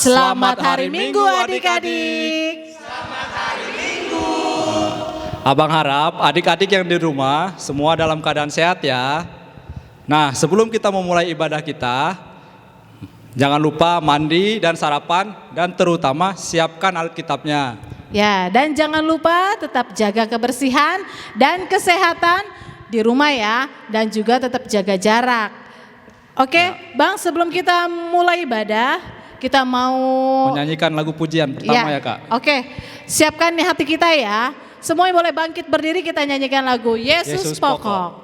Selamat hari Minggu adik-adik. Abang harap adik-adik yang di rumah semua dalam keadaan sehat ya. Nah, sebelum kita memulai ibadah kita, jangan lupa mandi dan sarapan dan terutama siapkan Alkitabnya. Ya, dan jangan lupa tetap jaga kebersihan dan kesehatan di rumah ya, dan juga tetap jaga jarak. Oke, Bang, sebelum kita mulai ibadah, kita mau Menyanyikan lagu pujian pertama ya Kak. Oke, siapkan nih hati kita ya. Semuanya boleh bangkit berdiri, kita nyanyikan lagu Yesus Pokok.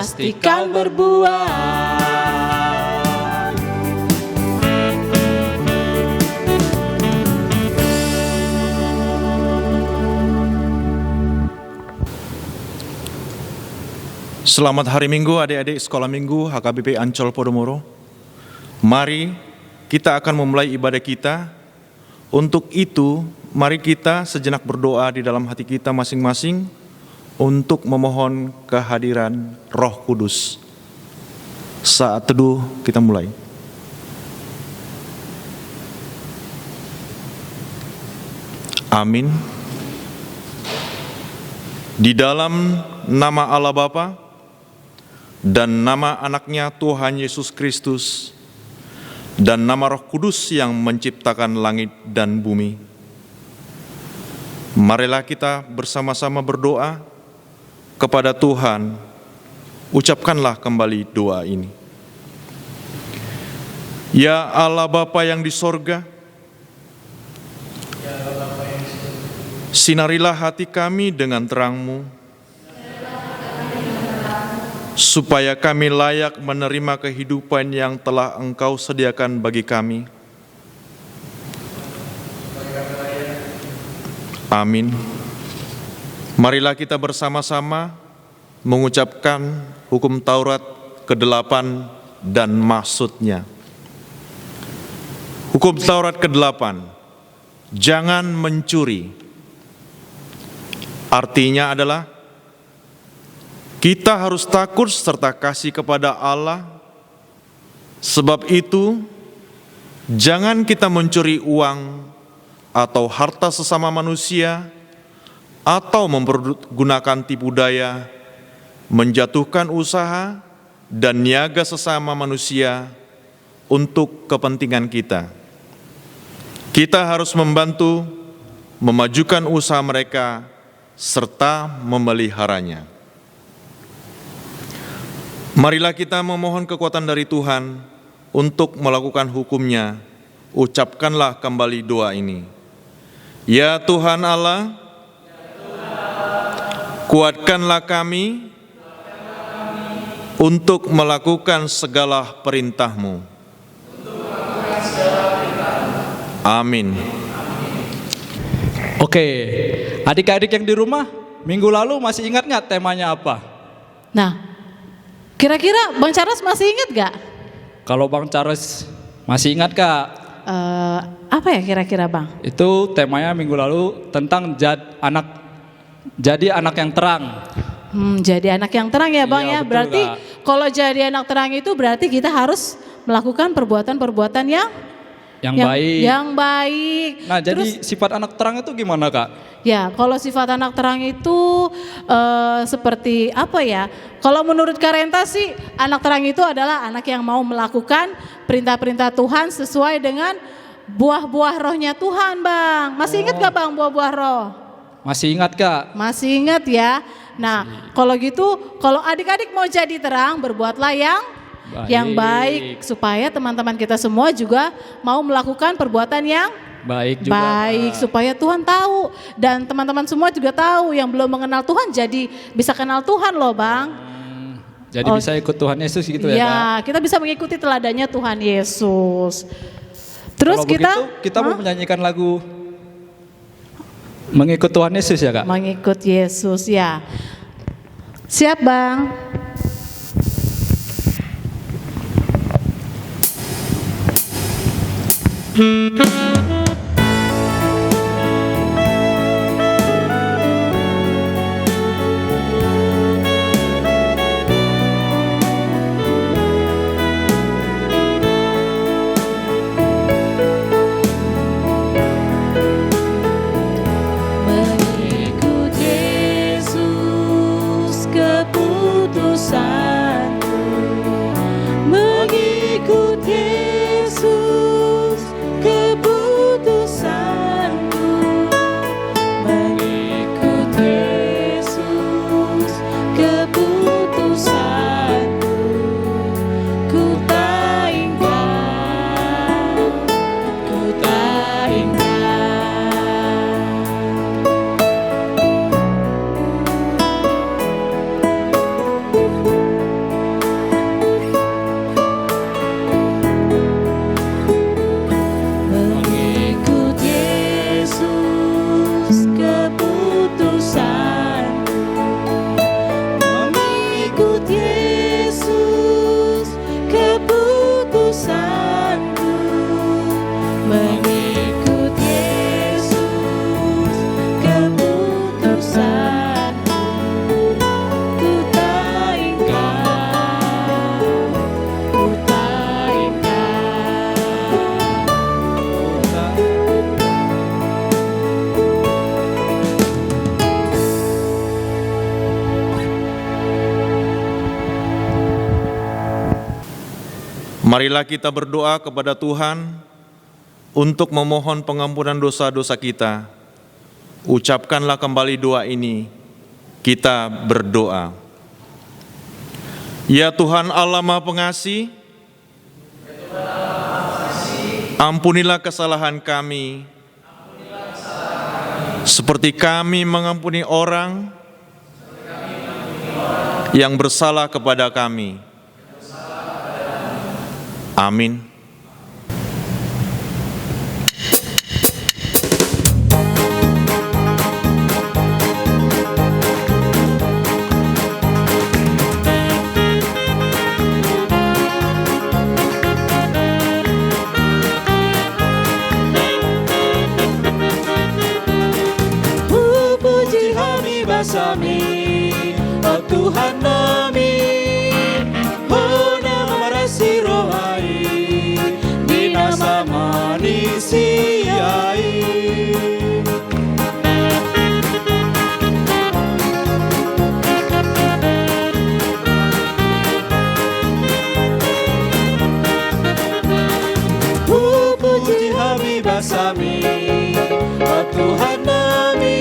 Pasti kau berbuah. Selamat hari Minggu adik-adik sekolah Minggu HKBP Ancol Podomoro. Mari kita akan memulai ibadah kita. Untuk itu, mari kita sejenak berdoa di dalam hati kita masing-masing untuk memohon kehadiran Roh Kudus. Saat teduh kita mulai. Amin. Di dalam nama Allah Bapa dan nama anaknya Tuhan Yesus Kristus dan nama Roh Kudus yang menciptakan langit dan bumi. Marilah kita bersama-sama berdoa kepada Tuhan. Ucapkanlah kembali doa ini. Ya Allah Bapa yang di sorga, sinarilah hati kami dengan terang-Mu, supaya kami layak menerima kehidupan yang telah Engkau sediakan bagi kami. Amin. Marilah kita bersama-sama mengucapkan hukum Taurat ke-8 dan maksudnya. Hukum Taurat ke-8, jangan mencuri. Artinya adalah kita harus takut serta kasih kepada Allah. Sebab itu, jangan kita mencuri uang atau harta sesama manusia, atau mempergunakan tipu daya, menjatuhkan usaha dan niaga sesama manusia untuk kepentingan kita. Kita harus membantu memajukan usaha mereka serta memeliharanya. Marilah kita memohon kekuatan dari Tuhan untuk melakukan hukum-Nya. Ucapkanlah kembali doa ini. Ya Tuhan Allah, kuatkanlah kami untuk melakukan segala perintah-Mu. Amin. Oke, adik-adik yang di rumah, minggu lalu masih ingat nggak temanya apa? Nah, kira-kira Bang Charles masih ingat gak? Kalau Bang Charles masih ingat Kak? Apa ya kira-kira Bang? Itu temanya minggu lalu tentang jadi anak yang terang. Jadi anak yang terang ya Bang Iya, ya. betul, Berarti Kak. kalau jadi anak terang itu berarti kita harus melakukan perbuatan-perbuatan Yang baik. Yang baik. Nah, jadi Terus, sifat anak terang itu gimana Kak? ya, kalau sifat anak terang itu seperti apa ya? Kalau menurut Karenta sih, anak terang itu adalah anak yang mau melakukan perintah-perintah Tuhan sesuai dengan buah-buah rohnya Tuhan, Bang. Masih ingat gak Bang buah-buah roh? Masih ingat Kak? Masih ingat ya? Nah, kalau gitu, kalau adik-adik mau jadi terang, berbuatlah yang baik supaya teman-teman kita semua juga mau melakukan perbuatan yang Baik juga. baik, Kak. supaya Tuhan tahu dan teman-teman semua juga tahu yang belum mengenal Tuhan jadi bisa kenal Tuhan loh Bang. Jadi Oh. bisa ikut Tuhan Yesus gitu ya Kak? Ya, kita bisa mengikuti teladannya Tuhan Yesus. Terus Kalau kita begitu, kita mau menyanyikan lagu mengikut Tuhan Yesus ya Kak? mengikut Yesus ya. Siap Bang? Mengikut Yesus keputusanku, mengikut Yesus keputusanku, mengikut Yesus keputusanku, ku tak ingkar, ku tak ingkar. Mengikut Yesus keputusanku, mengikut Yesus keputusanku, mengikut Yesus keputusanku, ku tak ingkar, ku tak ingkar. Marilah kita berdoa kepada Tuhan untuk memohon pengampunan dosa-dosa kita. Ucapkanlah kembali doa ini. Kita berdoa. Ya Tuhan Allah Maha Pengasih, ampunilah kesalahan kami, seperti kami mengampuni orang yang bersalah kepada kami. Amin. Sami, oh Tuhan nami, oh nama rasi rohai, binasa manisiai. Puji Habib Sami, oh Tuhan nami.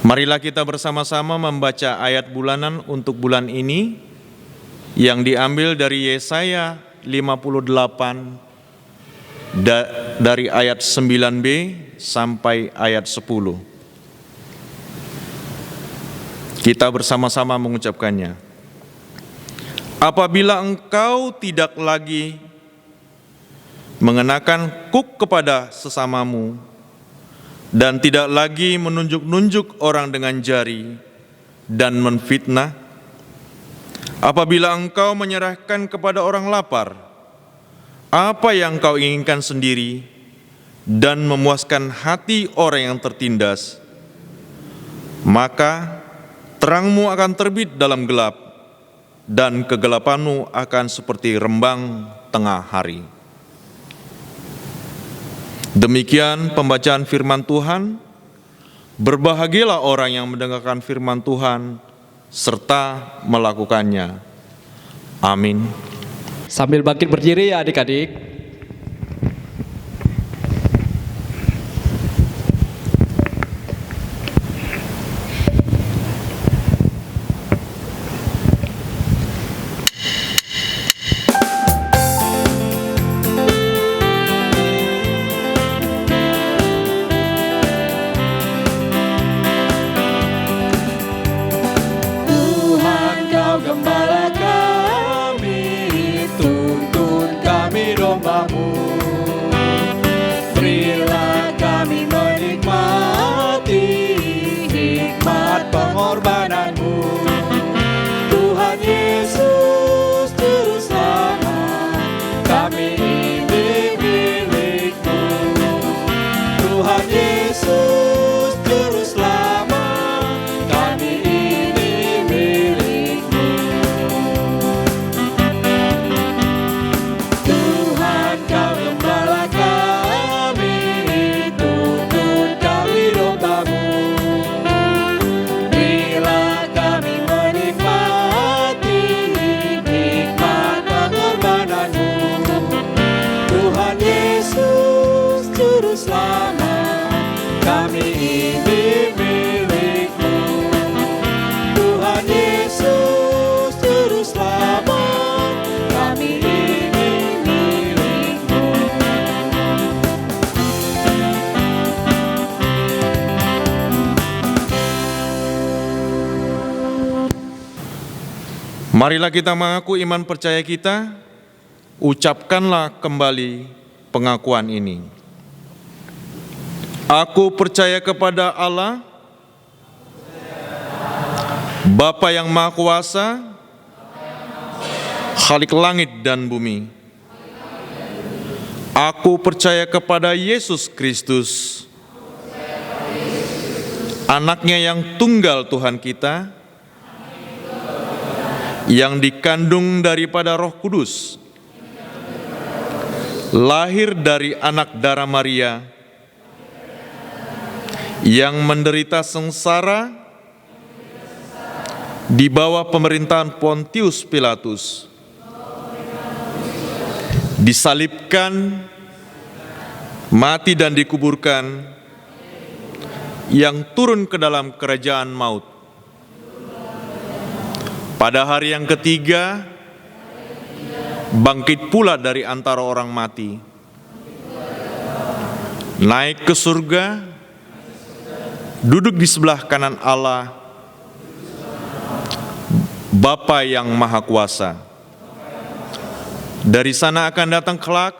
Marilah kita bersama-sama membaca ayat bulanan untuk bulan ini yang diambil dari Yesaya 58 dari ayat 9b sampai ayat 10. Kita bersama-sama mengucapkannya. Apabila engkau tidak lagi mengenakan kuk kepada sesamamu dan tidak lagi menunjuk-nunjuk orang dengan jari dan menfitnah, apabila engkau menyerahkan kepada orang lapar apa yang kau inginkan sendiri dan memuaskan hati orang yang tertindas, maka terangmu akan terbit dalam gelap dan kegelapanmu akan seperti rembang tengah hari. Demikian pembacaan firman Tuhan. Berbahagialah orang yang mendengarkan firman Tuhan serta melakukannya. Amin. Sambil bangkit berdiri ya adik-adik. Gembala kami, tuntun kami domba-Mu. Berilah kami menikmati hikmat pengorbanan-Mu. Tuhan Yesus Juru Selamat, kami ini milik-Mu. Tuhan Yesus Juru Selamat, kami ini milik-Mu. Tuhan Kau gembala kami, tuntun kami domba-Mu. Berilah kami menikmati hikmat pengorbanan-Mu. Tuhan Yesus Juru Selamat, kami ini milik-Mu. Tuhan Yesus Juru Selamat, kami ini milik-Mu. Marilah kita mengaku iman percaya kita. Ucapkanlah kembali pengakuan ini. Aku percaya kepada Allah, Bapa yang Maha Kuasa, Khalik langit dan bumi. Aku percaya kepada Yesus Kristus, Anaknya yang tunggal Tuhan kita, yang dikandung daripada Roh Kudus, lahir dari anak darah Maria, yang menderita sengsara di bawah pemerintahan Pontius Pilatus, disalibkan, mati dan dikuburkan, yang turun ke dalam kerajaan maut. Pada hari yang ketiga, bangkit pula dari antara orang mati, naik ke surga, duduk di sebelah kanan Allah, Bapa yang Maha Kuasa. Dari sana akan datang kelak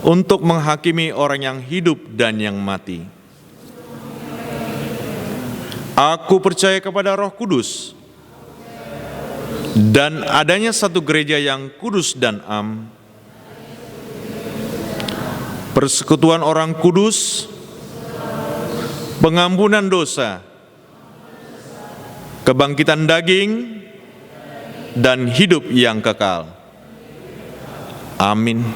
untuk menghakimi orang yang hidup dan yang mati. Aku percaya kepada Roh Kudus dan adanya satu gereja yang kudus dan am, persekutuan orang kudus, pengampunan dosa, kebangkitan daging, dan hidup yang kekal. Amin.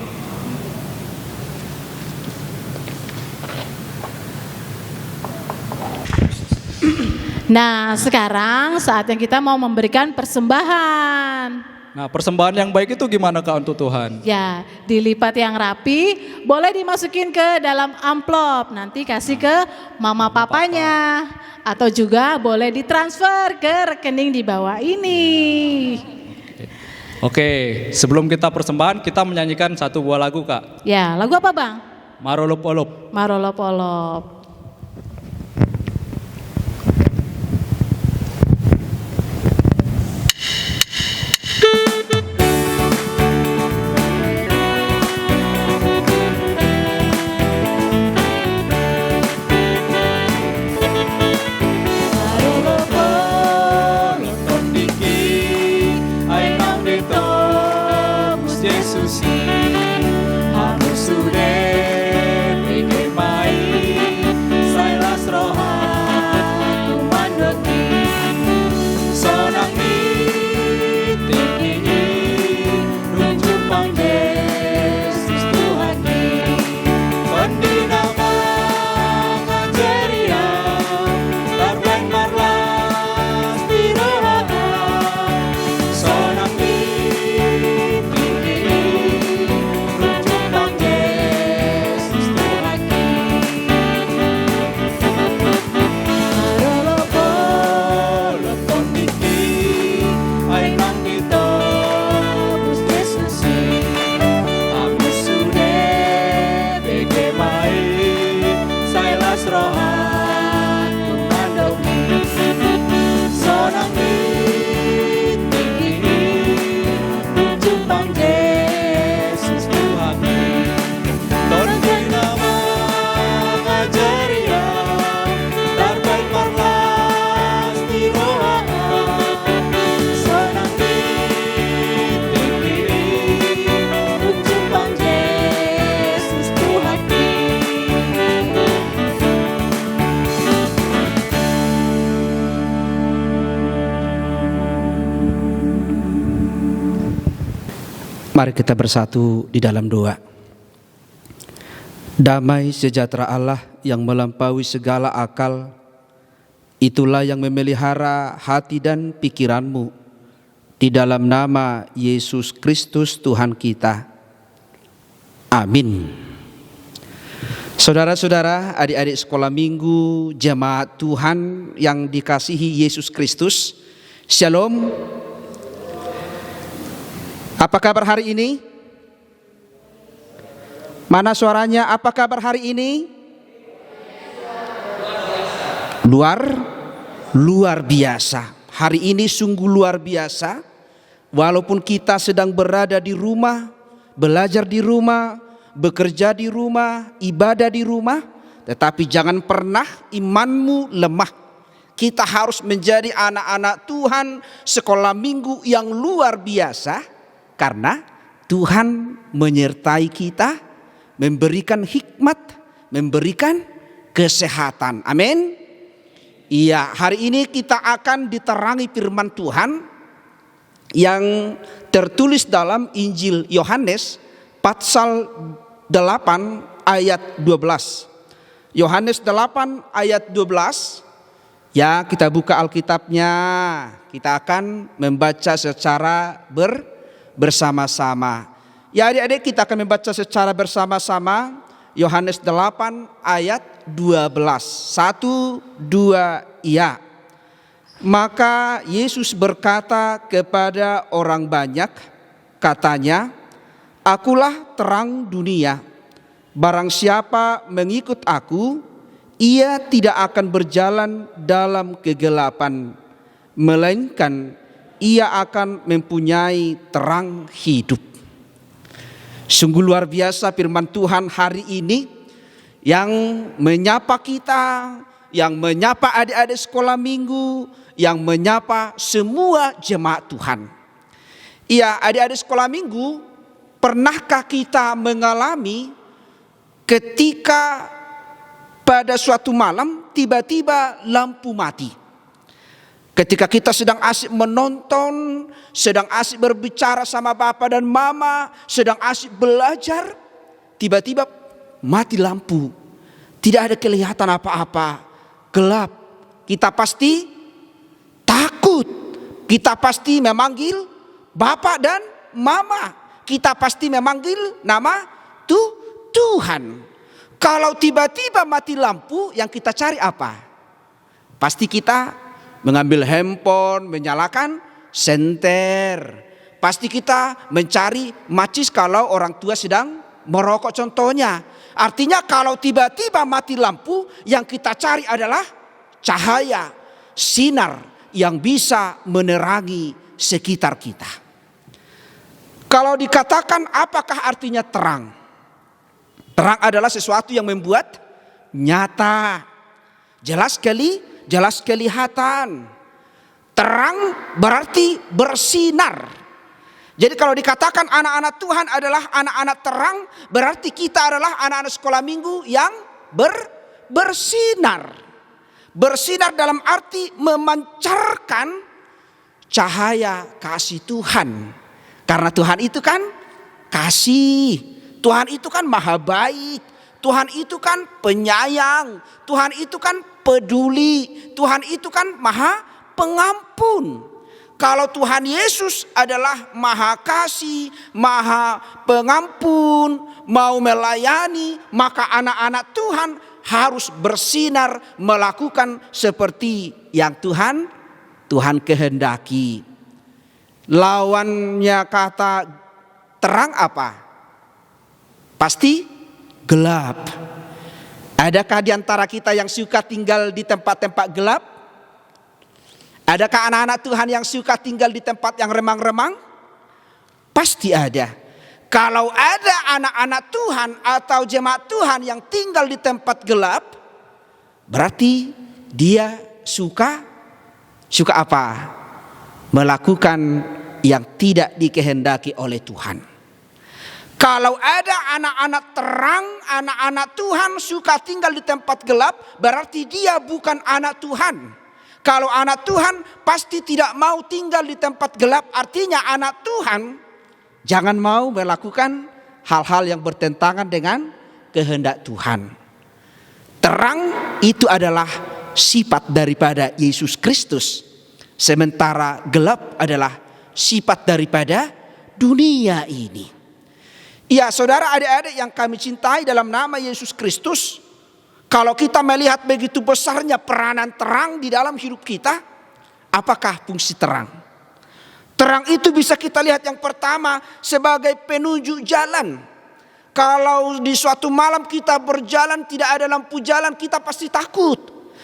Nah, sekarang saatnya kita mau memberikan persembahan. Nah, persembahan yang baik itu gimana Kak untuk Tuhan? Ya, dilipat yang rapi, boleh dimasukin ke dalam amplop, nanti kasih ke mama papanya, atau juga boleh ditransfer ke rekening di bawah ini. Oke, sebelum kita persembahan, kita menyanyikan satu buah lagu Kak. Ya, lagu apa Bang? Marolop-olop. Marolop-olop. Mari kita bersatu di dalam doa. Damai sejahtera Allah yang melampaui segala akal, itulah yang memelihara hati dan pikiranmu. Di dalam nama Yesus Kristus Tuhan kita. Amin. Saudara-saudara, adik-adik sekolah minggu, jemaat Tuhan yang dikasihi Yesus Kristus, Shalom. Apa kabar hari ini? Mana suaranya? Apa kabar hari ini? Luar biasa. Hari ini sungguh luar biasa. Walaupun kita sedang berada di rumah, belajar di rumah, bekerja di rumah, ibadah di rumah, tetapi jangan pernah imanmu lemah. Kita harus menjadi anak-anak Tuhan sekolah minggu yang luar biasa. Karena Tuhan menyertai kita, memberikan hikmat, memberikan kesehatan. Amin. Iya, hari ini kita akan diterangi firman Tuhan yang tertulis dalam Injil Yohanes pasal 8 ayat 12. Yohanes 8 ayat 12. Ya, kita buka Alkitabnya. Kita akan membaca secara bersama-sama. Ya adik-adik, kita akan membaca secara bersama-sama Yohanes 8 ayat 12. 1, 2, ya. Maka Yesus berkata kepada orang banyak, katanya, "Akulah terang dunia. Barang siapa mengikut aku, ia tidak akan berjalan dalam kegelapan, melainkan ia akan mempunyai terang hidup." Sungguh luar biasa firman Tuhan hari ini yang menyapa kita, yang menyapa adik-adik sekolah minggu, yang menyapa semua jemaat Tuhan. Iya, adik-adik sekolah minggu, pernahkah kita mengalami ketika pada suatu malam tiba-tiba lampu mati? Ketika kita sedang asik menonton, sedang asik berbicara sama bapak dan mama, sedang asik belajar, tiba-tiba mati lampu. Tidak ada kelihatan apa-apa, gelap. Kita pasti takut. Kita pasti memanggil bapak dan mama. Kita pasti memanggil nama Tuhan. Kalau tiba-tiba mati lampu, yang kita cari apa? Pasti kita mengambil handphone, menyalakan senter. Pasti kita mencari macis kalau orang tua sedang merokok contohnya. Artinya kalau tiba-tiba mati lampu, yang kita cari adalah cahaya, sinar yang bisa menerangi sekitar kita. Kalau dikatakan apakah artinya terang? Terang adalah sesuatu yang membuat nyata, jelas kelihatan. Terang berarti bersinar. Jadi kalau dikatakan anak-anak Tuhan adalah anak-anak terang, berarti kita adalah anak-anak sekolah minggu yang bersinar. Bersinar dalam arti memancarkan cahaya kasih Tuhan. Karena Tuhan itu kan kasih. Tuhan itu kan maha baik. Tuhan itu kan penyayang. Tuhan itu kan peduli. Tuhan itu kan maha pengampun. Kalau Tuhan Yesus adalah maha kasih, maha pengampun, mau melayani, maka anak-anak Tuhan harus bersinar melakukan seperti yang Tuhan kehendaki. Lawannya kata terang apa? Pasti gelap. Adakah di antara kita yang suka tinggal di tempat-tempat gelap? Adakah anak-anak Tuhan yang suka tinggal di tempat yang remang-remang? Pasti ada. Kalau ada anak-anak Tuhan atau jemaat Tuhan yang tinggal di tempat gelap, berarti dia suka apa? Melakukan yang tidak dikehendaki oleh Tuhan. Kalau ada anak-anak terang, anak-anak Tuhan suka tinggal di tempat gelap, berarti dia bukan anak Tuhan. Kalau anak Tuhan pasti tidak mau tinggal di tempat gelap, artinya anak Tuhan jangan mau melakukan hal-hal yang bertentangan dengan kehendak Tuhan. Terang itu adalah sifat daripada Yesus Kristus, sementara gelap adalah sifat daripada dunia ini. Ya, saudara adik-adik yang kami cintai dalam nama Yesus Kristus, kalau kita melihat begitu besarnya peranan terang di dalam hidup kita, apakah fungsi terang? Terang itu bisa kita lihat yang pertama sebagai penunjuk jalan. Kalau di suatu malam kita berjalan tidak ada lampu jalan, kita pasti takut.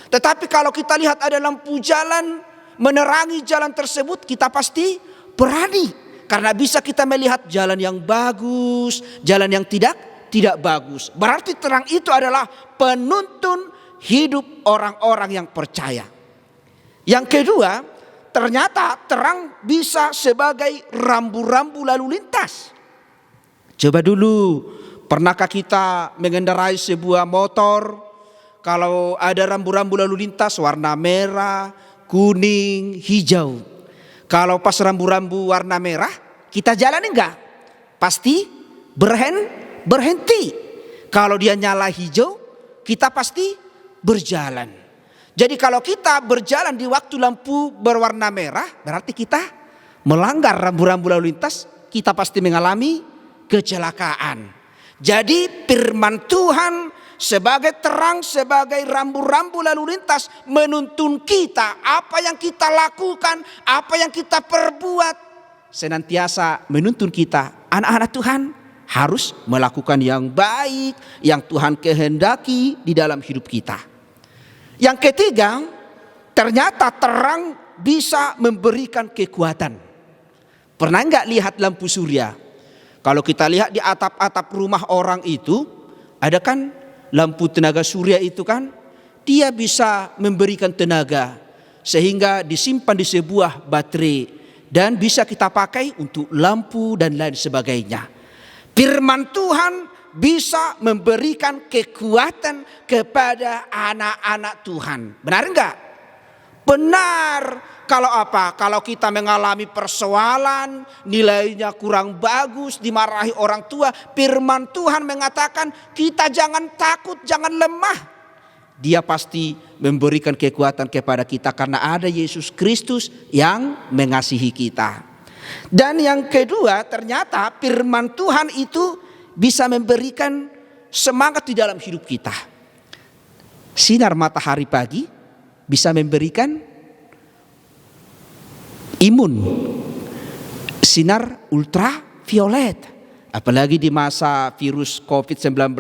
Tetapi kalau kita lihat ada lampu jalan menerangi jalan tersebut, kita pasti berani. Karena bisa kita melihat jalan yang bagus, jalan yang tidak bagus. Berarti terang itu adalah penuntun hidup orang-orang yang percaya. Yang kedua, ternyata terang bisa sebagai rambu-rambu lalu lintas. Coba dulu, pernahkah kita mengendarai sebuah motor? Kalau ada rambu-rambu lalu lintas warna merah, kuning, hijau. Kalau pas rambu-rambu warna merah, kita jalan enggak? Pasti berhenti. Kalau dia nyala hijau, kita pasti berjalan. Jadi kalau kita berjalan di waktu lampu berwarna merah, berarti kita melanggar rambu-rambu lalu lintas, kita pasti mengalami kecelakaan. Jadi firman Tuhan sebagai terang, sebagai rambu-rambu lalu lintas menuntun kita, apa yang kita lakukan, apa yang kita perbuat, senantiasa menuntun kita, anak-anak Tuhan harus melakukan yang baik, yang Tuhan kehendaki di dalam hidup kita. Yang ketiga, ternyata terang bisa memberikan kekuatan. Pernah enggak lihat lampu surya? Kalau kita lihat di atap-atap rumah orang itu, ada kan lampu tenaga surya itu kan, dia bisa memberikan tenaga sehingga disimpan di sebuah baterai dan bisa kita pakai untuk lampu dan lain sebagainya. Firman Tuhan bisa memberikan kekuatan kepada anak-anak Tuhan. Benar enggak? Benar. Kalau apa? Kalau kita mengalami persoalan, nilainya kurang bagus, dimarahi orang tua, firman Tuhan mengatakan kita jangan takut, jangan lemah. Dia pasti memberikan kekuatan kepada kita karena ada Yesus Kristus yang mengasihi kita. Dan yang kedua, ternyata firman Tuhan itu bisa memberikan semangat di dalam hidup kita. Sinar matahari pagi bisa memberikan imun, sinar ultraviolet. Apalagi di masa virus COVID-19,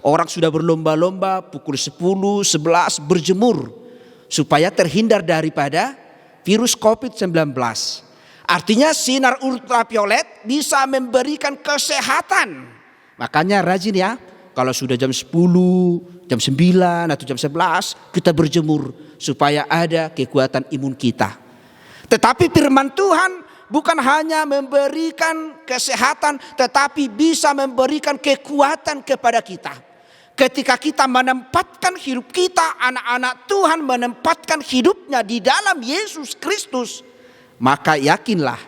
orang sudah berlomba-lomba pukul 10, 11 berjemur supaya terhindar daripada virus COVID-19. Artinya sinar ultraviolet bisa memberikan kesehatan. Makanya rajin ya, kalau sudah jam 10, jam 9 atau jam 11 kita berjemur supaya ada kekuatan imun kita. Tetapi firman Tuhan bukan hanya memberikan kesehatan, tetapi bisa memberikan kekuatan kepada kita. Ketika kita menempatkan hidup kita, anak-anak Tuhan menempatkan hidupnya di dalam Yesus Kristus, maka yakinlah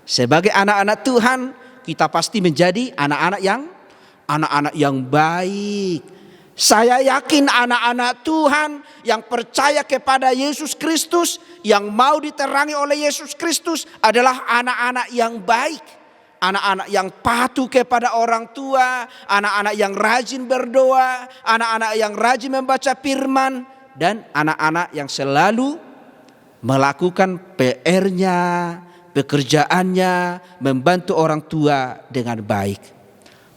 sebagai anak-anak Tuhan kita pasti menjadi anak-anak yang baik. Saya yakin anak-anak Tuhan yang percaya kepada Yesus Kristus, yang mau diterangi oleh Yesus Kristus adalah anak-anak yang baik. Anak-anak yang patuh kepada orang tua, anak-anak yang rajin berdoa, anak-anak yang rajin membaca firman, dan anak-anak yang selalu melakukan PR-nya, pekerjaannya, membantu orang tua dengan baik.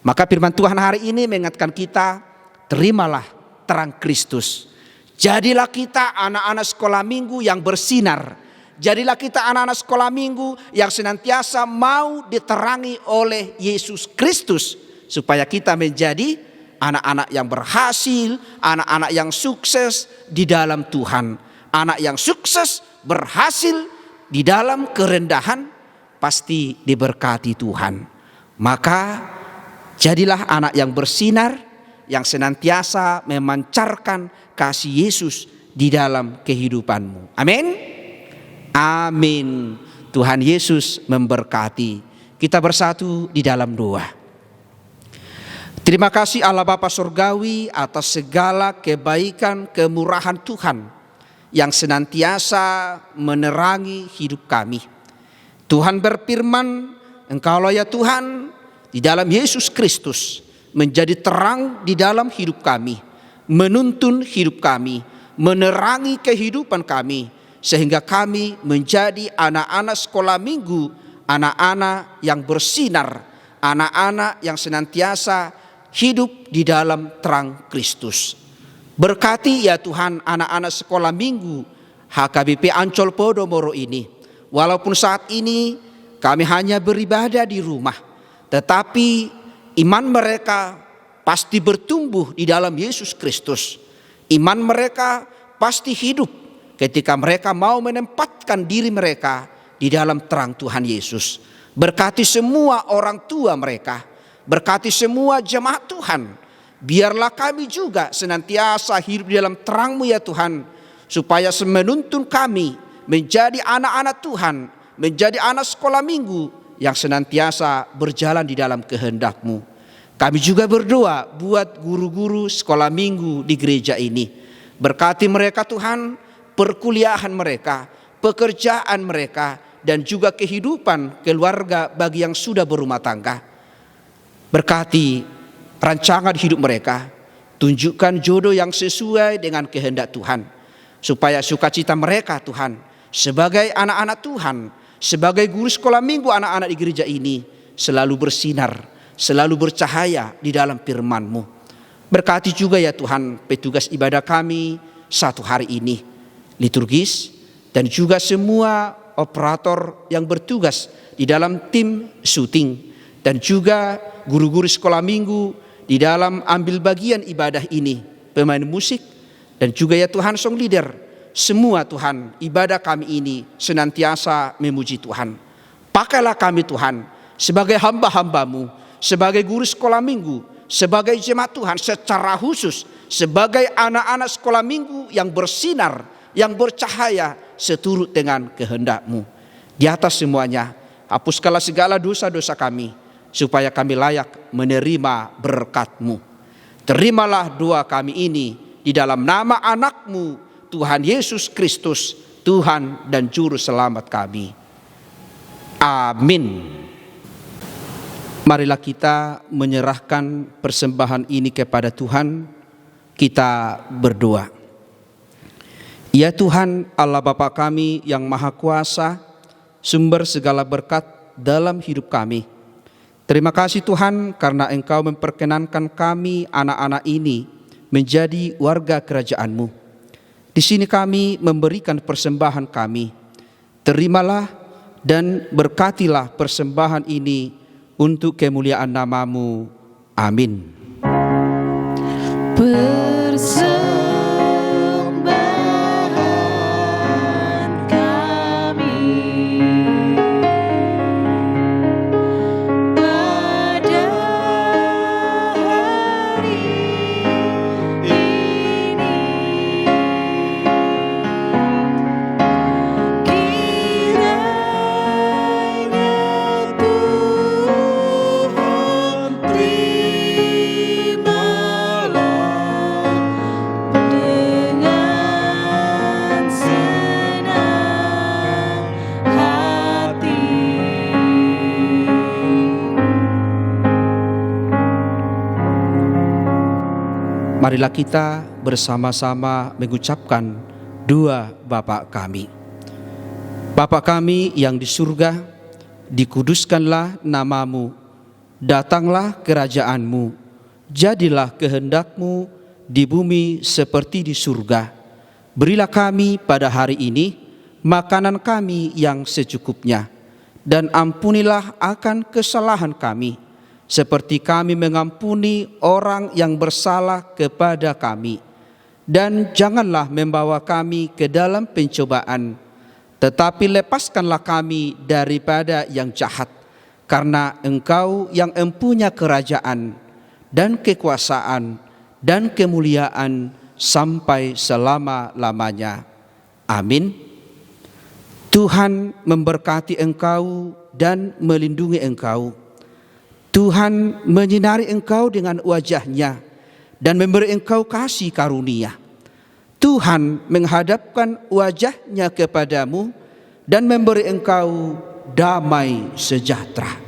Maka firman Tuhan hari ini mengingatkan kita, terimalah terang Kristus. Jadilah kita anak-anak sekolah minggu yang bersinar. Jadilah kita anak-anak sekolah minggu yang senantiasa mau diterangi oleh Yesus Kristus. Supaya kita menjadi anak-anak yang berhasil, anak-anak yang sukses di dalam Tuhan. Anak yang sukses, berhasil di dalam kerendahan, pasti diberkati Tuhan. Maka jadilah anak yang bersinar, yang senantiasa memancarkan kasih Yesus di dalam kehidupanmu. Amin. Amin. Tuhan Yesus memberkati. Kita bersatu di dalam doa. Terima kasih Allah Bapa Surgawi atas segala kebaikan, kemurahan Tuhan yang senantiasa menerangi hidup kami. Tuhan berfirman, Engkaulah ya Tuhan di dalam Yesus Kristus menjadi terang di dalam hidup kami, menuntun hidup kami, menerangi kehidupan kami, sehingga kami menjadi anak-anak sekolah minggu, anak-anak yang bersinar, anak-anak yang senantiasa hidup di dalam terang Kristus. Berkati ya Tuhan anak-anak sekolah minggu HKBP Ancol Podomoro ini. Walaupun saat ini kami hanya beribadah di rumah, tetapi iman mereka pasti bertumbuh di dalam Yesus Kristus. Iman mereka pasti hidup ketika mereka mau menempatkan diri mereka di dalam terang Tuhan Yesus. Berkati semua orang tua mereka, berkati semua jemaat Tuhan. Biarlah kami juga senantiasa hidup di dalam terang-Mu ya Tuhan, supaya menuntun kami menjadi anak-anak Tuhan, menjadi anak sekolah minggu yang senantiasa berjalan di dalam kehendak-Mu. Kami juga berdoa buat guru-guru sekolah minggu di gereja ini. Berkati mereka Tuhan, perkuliahan mereka, pekerjaan mereka, dan juga kehidupan keluarga bagi yang sudah berumah tangga. Berkati rancangan hidup mereka, tunjukkan jodoh yang sesuai dengan kehendak Tuhan, supaya sukacita mereka Tuhan, sebagai anak-anak Tuhan, sebagai guru sekolah minggu anak-anak di gereja ini, selalu bersinar, selalu bercahaya di dalam firman-Mu. Berkati juga ya Tuhan petugas ibadah kami satu hari ini, liturgis, dan juga semua operator yang bertugas di dalam tim syuting, dan juga guru-guru sekolah minggu di dalam ambil bagian ibadah ini, pemain musik, dan juga ya Tuhan song leader. Semua Tuhan ibadah kami ini senantiasa memuji Tuhan. Pakailah kami Tuhan sebagai hamba-hamba-Mu, sebagai guru sekolah minggu, sebagai jemaat Tuhan secara khusus, sebagai anak-anak sekolah minggu yang bersinar, yang bercahaya seturut dengan kehendak-Mu. Di atas semuanya, hapuskanlah segala dosa-dosa kami, supaya kami layak menerima berkat-Mu. Terimalah doa kami ini di dalam nama anak-Mu, Tuhan Yesus Kristus, Tuhan dan Juru Selamat kami. Amin. Marilah kita menyerahkan persembahan ini kepada Tuhan. Kita berdoa. Ya Tuhan Allah Bapa kami yang Maha Kuasa, sumber segala berkat dalam hidup kami. Terima kasih Tuhan karena Engkau memperkenankan kami anak-anak ini menjadi warga kerajaan-Mu. Di sini kami memberikan persembahan kami. Terimalah dan berkatilah persembahan ini untuk kemuliaan nama-Mu. Amin. Persembahan kami pada hari ini, kiranya Tuhan terimalah dengan senang hati. Marilah kita bersama-sama mengucapkan doa Bapa kami. Bapa kami yang di surga, dikuduskanlah nama-Mu, datanglah kerajaan-Mu, jadilah kehendak-Mu di bumi seperti di surga. Berilah kami pada hari ini makanan kami yang secukupnya, dan ampunilah akan kesalahan kami, seperti kami mengampuni orang yang bersalah kepada kami. Dan janganlah membawa kami ke dalam pencobaan, tetapi lepaskanlah kami daripada yang jahat, karena Engkau yang empunya kerajaan dan kekuasaan dan kemuliaan sampai selama-lamanya. Amin. Tuhan memberkati engkau dan melindungi engkau. Tuhan menyinari engkau dengan wajah-Nya dan memberi engkau kasih karunia. Tuhan menghadapkan wajah-Nya kepadamu dan memberi engkau damai sejahtera.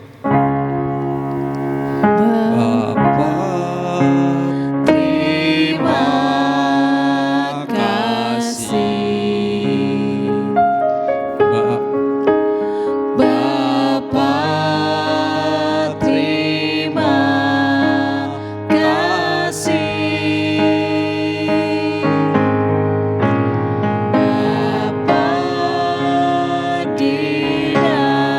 Bapa, terima kasih. Bapa, terima kasih. Bapa di dalam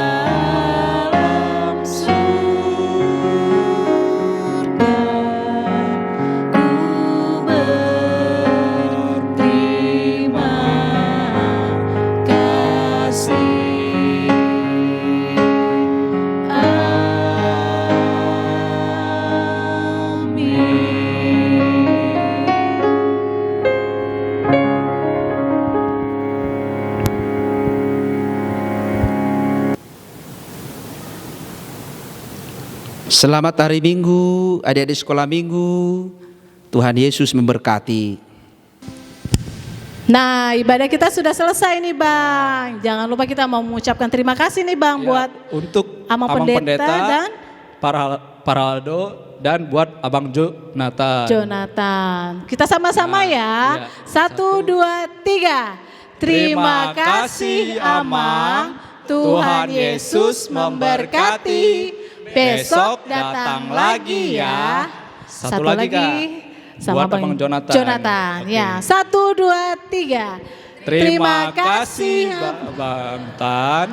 Selamat hari Minggu, adik-adik sekolah Minggu. Tuhan Yesus memberkati. Nah, ibadah kita sudah selesai nih Bang. Jangan lupa kita mau mengucapkan terima kasih nih Bang Ya, buat untuk Amang Pendeta dan para Aldo dan buat Abang Jonathan. Jonathan. Kita sama-sama Nah, ya. iya. 1, 2, 3. Terima kasih Amang. Tuhan Yesus memberkati. Besok datang lagi ya. Satu lagi, Kak. Sama Buat Bang Abang Jonathan. Jonathan. Oke. Ya, 1, 2, 3. Terima kasih Bang Tan.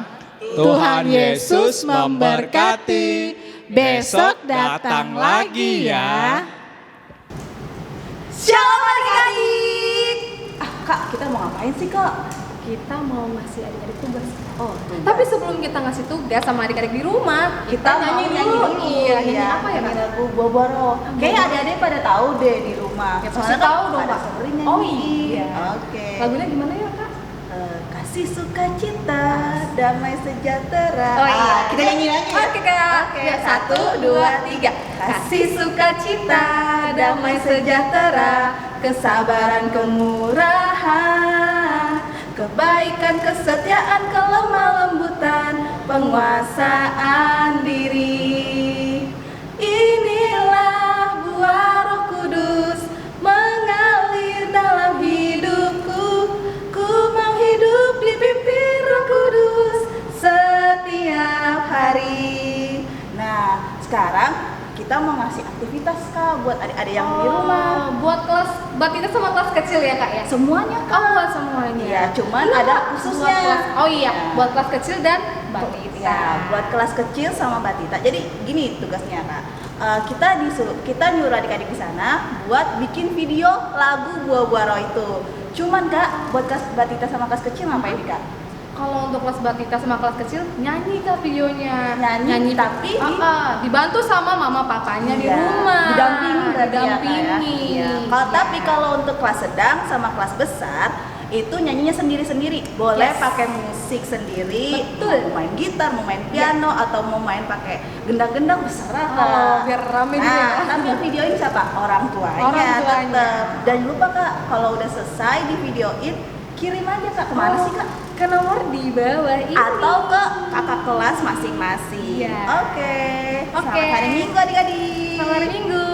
Tuhan Yesus memberkati. Besok datang lagi ya. Shalom adik-adik. Kak, kita mau ngapain sih kak? Kita mau ngasih adik-adik tugas. Oh, tugas. Tapi sebelum kita ngasih tugas sama adik-adik di rumah, kita nyanyi dulu. Iya, nyanyi apa ya, Kak? Lagu Boboro. Kayaknya adik-adik pada tahu deh di rumah. Ya, pasti Soalnya kan tahu dong, pada Kak. sering nyanyi. Oh, iya. Oke. Lagunya gimana ya, Kak? Kasih sukacita, damai sejahtera. Oh iya, kita nyanyi lagi ya. Oke, Kak. Oke, Ya, 1, 2, 3. Kasih sukacita, damai sejahtera, kesabaran, kemurahan, kebaikan, kesetiaan, kelemah lembutan, penguasaan diri. Inilah buah Roh Kudus mengalir dalam hidupku. Ku mau hidup dipimpin Roh Kudus setiap hari. Nah, sekarang kita mau ngasih aktivitas Kak buat adik-adik yang di rumah. Buat kelas batita sama kelas kecil ya, Kak ya? Semuanya Kak. Oh, buat semuanya. Iya, cuman Iya, ada Kak. khususnya. Buat kelas, oh iya, Ya. buat kelas kecil dan batita. Ya, buat kelas kecil sama batita. Jadi gini tugasnya Kak. Kita nyuruh adik-adik di sana buat bikin video lagu Buah-Buah Roh itu. Cuman Kak, buat kelas batita sama kelas kecil ngapain nih Kak? Kalau untuk kelas batita sama kelas kecil nyanyi Kak videonya. Nyanyi, tapi dibantu sama mama papanya di Iya, rumah. didampingi berarti ya, Kak, ya? Didampingi. Iya. Tapi kalau untuk kelas sedang sama kelas besar itu nyanyinya sendiri-sendiri. Boleh Yes. pakai musik sendiri, Betul. mau main gitar, mau main piano, atau mau main pakai gendang-gendang terserah Kak. Oh, biar rame gitu ya. Nah, tapi videoin siapa? Orang tuanya, Orang tuanya. tetap. Dan jangan lupa Kak, kalau udah selesai di videoin, kirim aja Kak. Kemana sih Kak? Ke nomor di bawah ini. Atau ke kakak kelas masing-masing. Iya. Oke. Oke. Selamat hari Minggu adik-adik. Selamat hari Minggu.